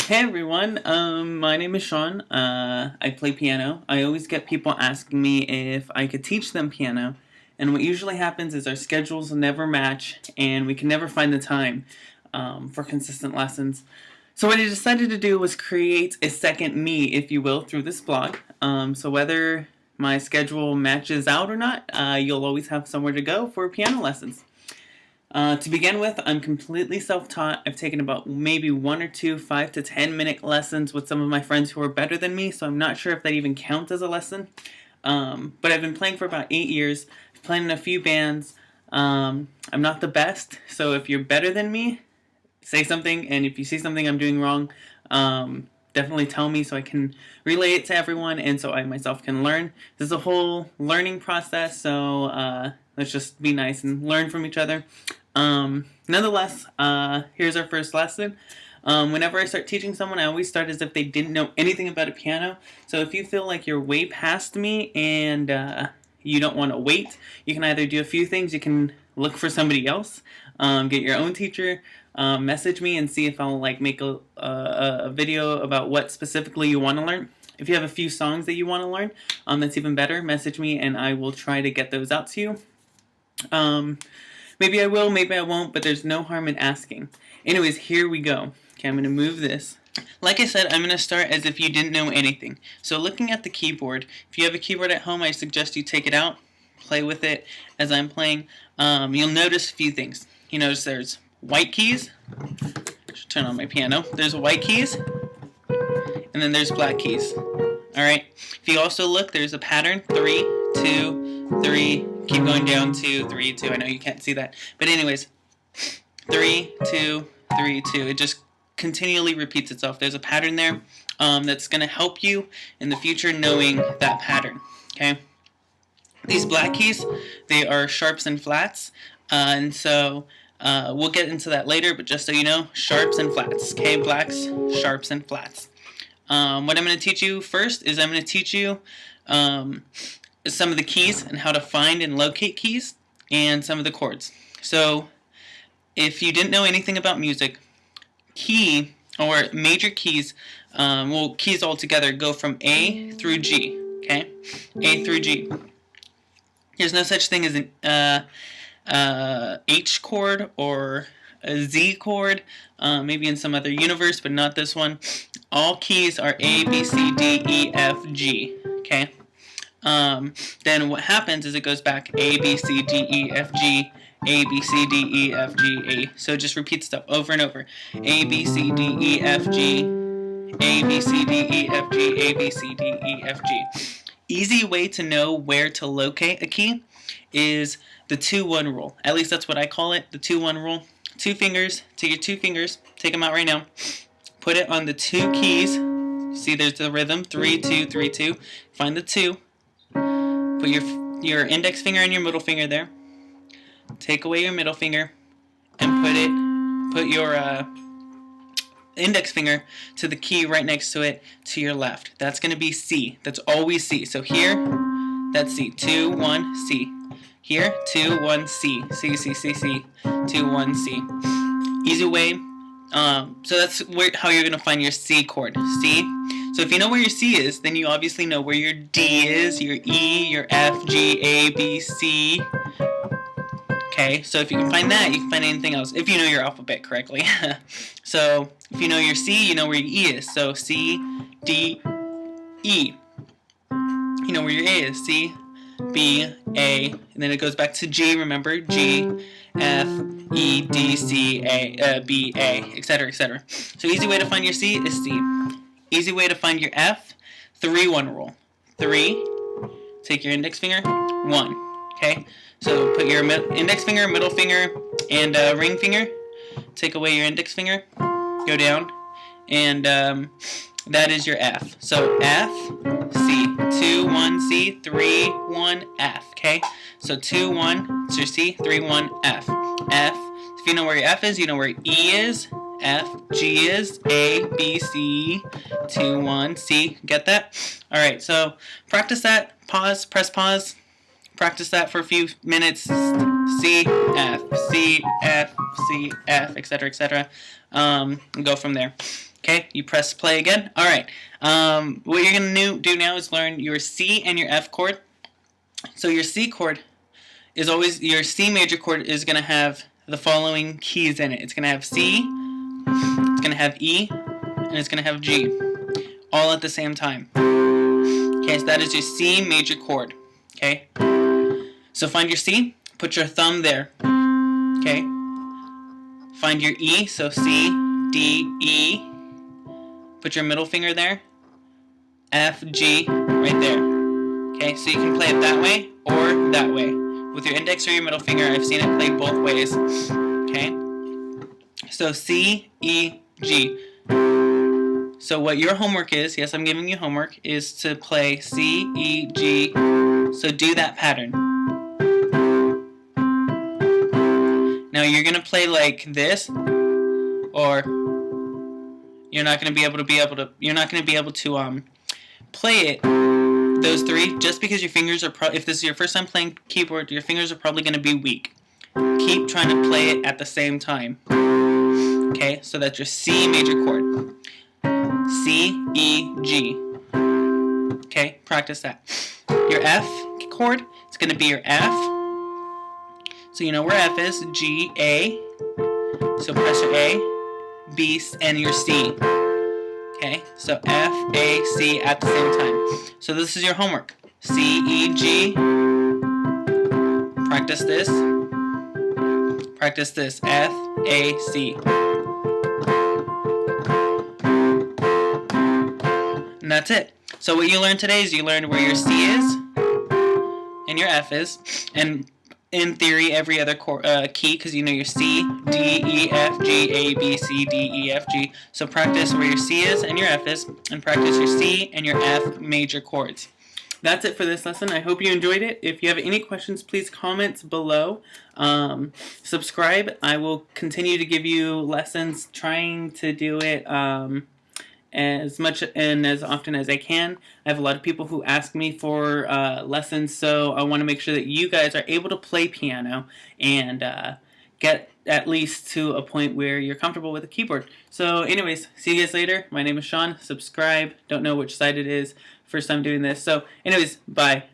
Hey everyone, my name is Sean. I play piano. I always get people asking me if I could teach them piano, and what usually happens is our schedules never match and we can never find the time for consistent lessons. So what I decided to do was create a second me, if you will, through this blog. So whether my schedule matches out or not, you'll always have somewhere to go for piano lessons. To begin with, I'm completely self-taught. I've taken about maybe 1 or 2 5 to 10 minute lessons with some of my friends who are better than me, so I'm not sure if that even counts as a lesson. But I've been playing for about 8 years. I've played in a few bands. I'm not the best, so if you're better than me, say something, and if you see something I'm doing wrong, definitely tell me so I can relay it to everyone and so I myself can learn. This is a whole learning process, so let's just be nice and learn from each other. Nonetheless, here's our first lesson. Whenever I start teaching someone, I always start as if they didn't know anything about a piano. So if you feel like you're way past me and you don't want to wait, you can either do a few things. You can look for somebody else, get your own teacher, message me and see if I'll make a video about what specifically you want to learn. If you have a few songs that you want to learn, that's even better. Message me and I will try to get those out to you. Maybe I will, maybe I won't, but there's no harm in asking. Anyways, here we go. Okay, I'm going to move this. Like I said, I'm going to start as if you didn't know anything. So looking at the keyboard, if you have a keyboard at home, I suggest you take it out, play with it as I'm playing. You'll notice a few things. You notice there's white keys. I should turn on my piano. There's white keys, and then there's black keys. Alright, if you also look, there's a pattern, 3, 2, 3, keep going down, 2, 3, 2. I know you can't see that. But anyways, 3, 2, 3, 2. It just continually repeats itself. There's a pattern there that's going to help you in the future knowing that pattern. Okay. These black keys, they are sharps and flats. And so we'll get into that later, but just so you know, sharps and flats. Okay, blacks, sharps, and flats. What I'm going to teach you first is I'm going to teach you some of the keys and how to find and locate keys and some of the chords. So if you didn't know anything about music, key or major keys, well, keys altogether go from A through G. Okay, A through G. There's no such thing as an H chord or a Z chord, maybe in some other universe, but not this one. All keys are A, B, C, D, E, F, G. Okay. Then what happens is it goes back A, B, C, D, E, F, G, A, B, C, D, E, F, G, A. So just repeat stuff over and over. A, B, C, D, E, F, G, A, B, C, D, E, F, G, A, B, C, D, E, F, G. Easy way to know where to locate a key is the 2-1 rule. At least that's what I call it, the 2-1 rule. 2 fingers, take your 2 fingers, take them out right now. Put it on the 2 keys. See, there's the rhythm, 3, 2, 3, 2. Find the 2. Put your index finger and your middle finger there. Take away your middle finger and put your index finger to the key right next to it to your left. That's going to be C. That's always C. So here, that's C. 2, 1, C. Here, 2, 1, C. C, C, C, C. 2, 1, C. Easy way. So that's how you're going to find your C chord. C. So if you know where your C is, then you obviously know where your D is, your E, your F, G, A, B, C. Okay, so if you can find that, you can find anything else, if you know your alphabet correctly. So if you know your C, you know where your E is. So C, D, E. You know where your A is. C, B, A, and then it goes back to G, remember? G, F, E, D, C, A, B, A, etc., etc. So easy way to find your C is C. Easy way to find your F, 3-1 rule. 3, take your index finger, 1. Okay? So put your index finger, middle finger, and ring finger. Take away your index finger, go down, and that is your F. So F, C, 2, 1, C, 3, 1, F. Okay? So 2, 1, so C, 3, 1, F. F. If you know where your F is, you know where E is. F, G is, A, B, C, 2, 1, C. Get that? Alright, so practice that. Pause, press pause. Practice that for a few minutes. C, F, C, F, C, F, etc., etc. Go from there. Okay, you press play again. All right. What you're gonna do now is learn your C and your F chord. So your C chord is always, your C major chord is gonna have the following keys in it. It's gonna have C, it's gonna have E, and it's gonna have G, all at the same time. Okay, so that is your C major chord. Okay. So find your C, put your thumb there. Okay. Find your E, so C, D, E. Put your middle finger there. F, G, right there. Okay, so you can play it that way or that way. With your index or your middle finger, I've seen it played both ways. Okay? So C, E, G. So what your homework is, yes, I'm giving you homework, is to play C, E, G. So do that pattern. Now you're going to play like this, or you're not going to be able to play it those three, just because your fingers are if this is your first time playing keyboard, your fingers are probably going to be weak. Keep trying to play it at the same time. Okay, so that's your C major chord. C, E, G. Okay, practice that. Your F chord, it's going to be your F. So you know where F is. G, A. So press your A, B, and your C. Okay, so F, A, C at the same time. So this is your homework. C, E, G. Practice this. Practice this. F, A, C. And that's it. So what you learned today is you learned where your C is and your F is, and in theory every other key, because you know your C, D, E, F, G, A, B, C, D, E, F, G. So practice where your C is and your F is, and practice your C and your F major chords. That's it for this lesson. I hope you enjoyed it. If you have any questions, please comment below. Subscribe. I will continue to give you lessons, trying to do it as much and as often as I can. I have a lot of people who ask me for lessons, so I want to make sure that you guys are able to play piano and get at least to a point where you're comfortable with a keyboard. So anyways, see you guys later. My name is Sean. Subscribe. Don't know which side it is. First time doing this. So anyways, bye.